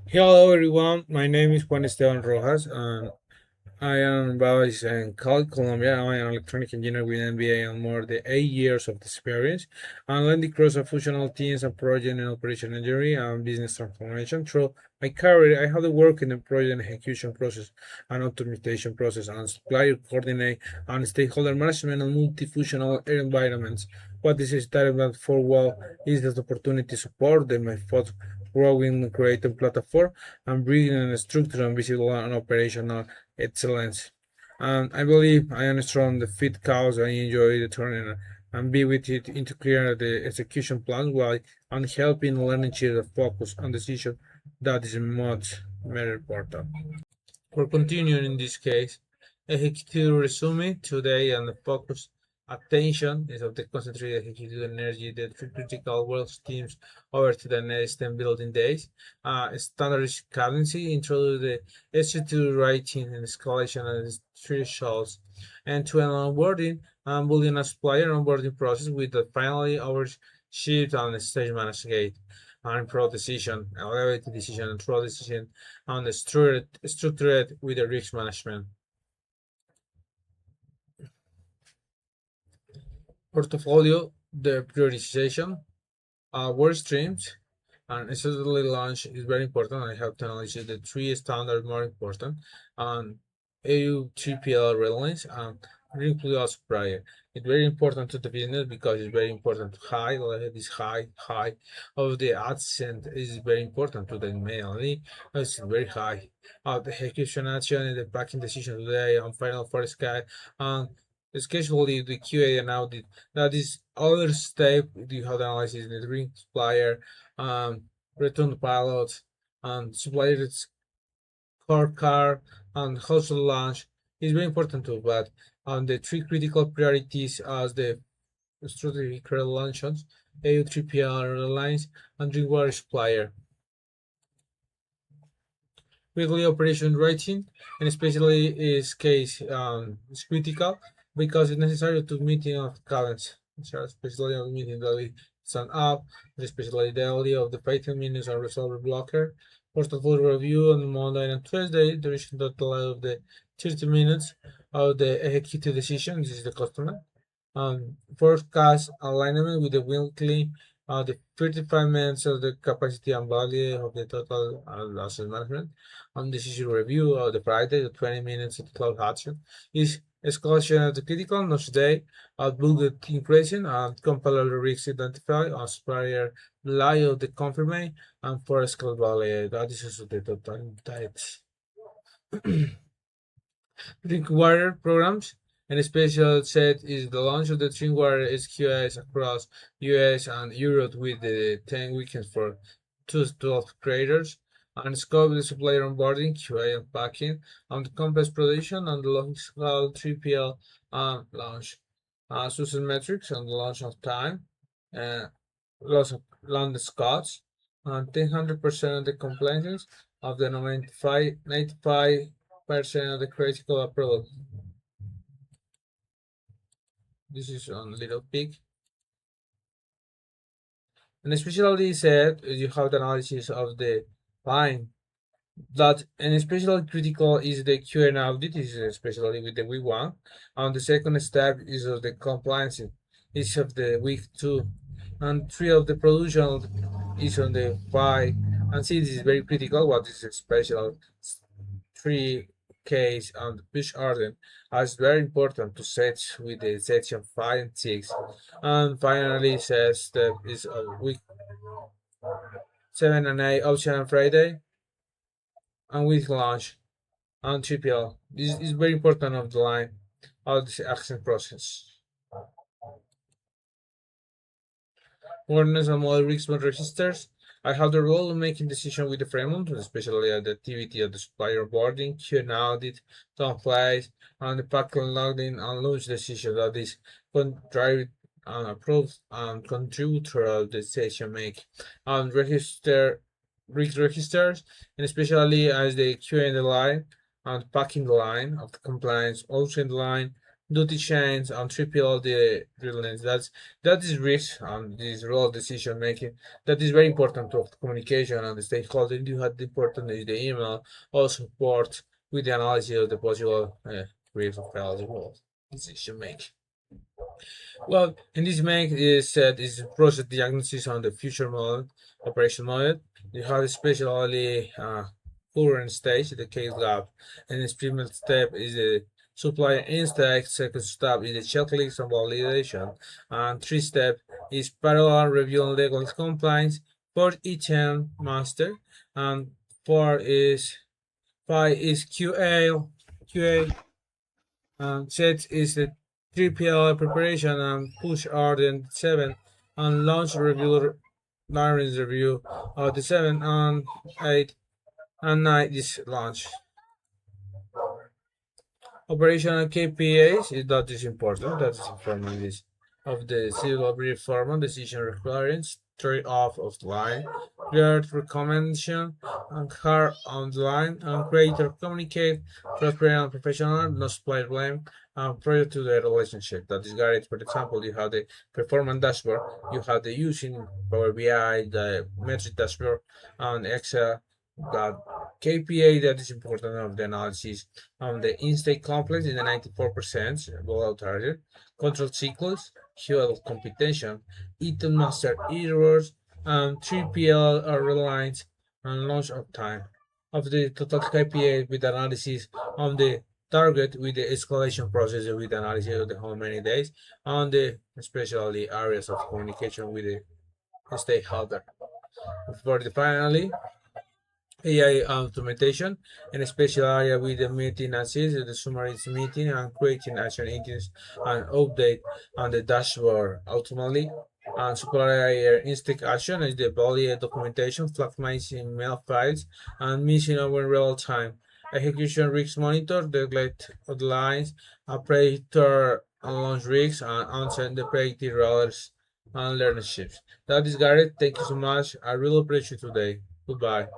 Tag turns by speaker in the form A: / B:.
A: Hello everyone, my name is Juan Esteban Rojas, and I am based in Cali, Colombia. I am an electronic engineer with MBA and more than 8 years of experience. I'm leading across a functional teams and project and operation engineering and business transformation. Through my career, I have worked in the project execution process and optimization process and supplier coordinate and stakeholder management and multifunctional environments. What is started at Fourthwall is the opportunity to support the my growing creative platform and bringing a structure and visible and operational excellence. And I believe I am strong the fit cause I enjoy the turning and be with it into clear the execution plan while and helping learning to focus on decision that is much more important. For continuing in this case, executive resume today and the focus attention is of the concentrated executive energy that critical work teams over to the next 10 building days. Standard cadency introduce the executive writing and escalation and thresholds and to an onboarding and building a supplier onboarding process with the finally overshift and stage management and pro decision, elevated decision and pro decision and structured with the risk management. Portfolio, the prioritization, work streams, and especially launch is very important. I have to analyze the three standards more important, and AU3PL relevance and Green Plus prior. It's very important to the business because it's very important to high level this high of the accent is very important to the mainly. It's very high. The execution action and the packing decision today on final for sky and especially the QA and audit. That is other step you have to analyze in the ring supplier, um, return pilots, and suppliers core car and household launch is very important too. But the three critical priorities as the strategic launches, AU3PR lines, and drinkwater supplier. Weekly operation rating, and especially is case is critical because it's necessary to meeting of calendars. So especially on meeting daily sun up, especially daily of the 15 minutes on resolver blocker, portfolio review on Monday and Tuesday, duration total of the 30 minutes of the executive decision. This is the customer. Forecast alignment with the weekly the 35 minutes of the capacity and value of the total asset management on decision review of the Friday, the 20 minutes of the cloud action is escalation of the critical node today, budget increasing and compile risks identified on supplier lie of the confirmation and for scale value. That is also the total types. Drinkwater programs. And a special set is the launch of the Drinkwater SQS across US and Europe with the 10 weekends for 12 creators. And scope the supplier onboarding, QA and packing, and the complex production and the logistical 3PL launch. Success metrics and the launch of time, uh, loss of land Scots, and 100% of the complaints of the 95% of the critical approval. This is on Little Pig. And especially said you have the analysis of the line that and especially critical is the QA audit, is especially with the week one. And the second step is of the compliance is of the week two. And three of the production is on the five. And see this is very critical what is special three case and push order as very important to set with the section 5 and 6. And finally says that is a week 7 and 8 option on Friday and week launch and TPL. This is very important of the line of this action process. Awareness and model risks registers. I have the role of making decisions with the framework, especially at the activity of the supplier boarding, Q and audit, down flights, and the packet loading and launch decision that is drive and approved and contributor of the decision make. And register risk registers, and especially as the Q in the line and packing the line of the compliance, also in the line duty chains, and 3PL the lines. That is risk and this role decision making. That is very important to communication and the stakeholder. You have the important is the email or support with the analysis of the possible risk of eligible decision making. Well, in this make is said is process diagnosis on the future model, operation model. You have especially current stage, the case lab, and the experiment step is the supplier inspect. Second step is the checklist and validation, and three step is parallel review and legal compliance. Four ETM master, and four is five is QA, set is the 3PL preparation and push order in 7 and launch review Lawrence review of the 7 and 8 and 9 is launch. Operational KPIs is that is important. That is informing this of the civil brief formal decision requirements, three off of the line, clear recommendation, and hard on the line, and creator communicate, transparent and professional, no supply blame, and prior to the relationship. That is guided. For example, you have the performance dashboard, you have the using Power BI, the metric dashboard, and Excel. That KPI that is important of the analysis the in-state complex is the 94% below target. Control cycles, fuel computation, item master errors, and 3PL are reliant on launch of time. Of the total KPI with analysis on the target with the escalation process with analysis of the how many days, and the especially areas of communication with the stakeholder. For the finally, AI automation, and a special area with the meeting assist, the summary meeting, and creating action items and update on the dashboard automatically. And supplier instant action is the body documentation, flag missing mail files, and missing over in real time. Execution risk monitor, the late of the lines, operator and launch rigs, and answer the predictive rollers and learnerships. That is Garrett. Thank you so much. I really appreciate today. Goodbye.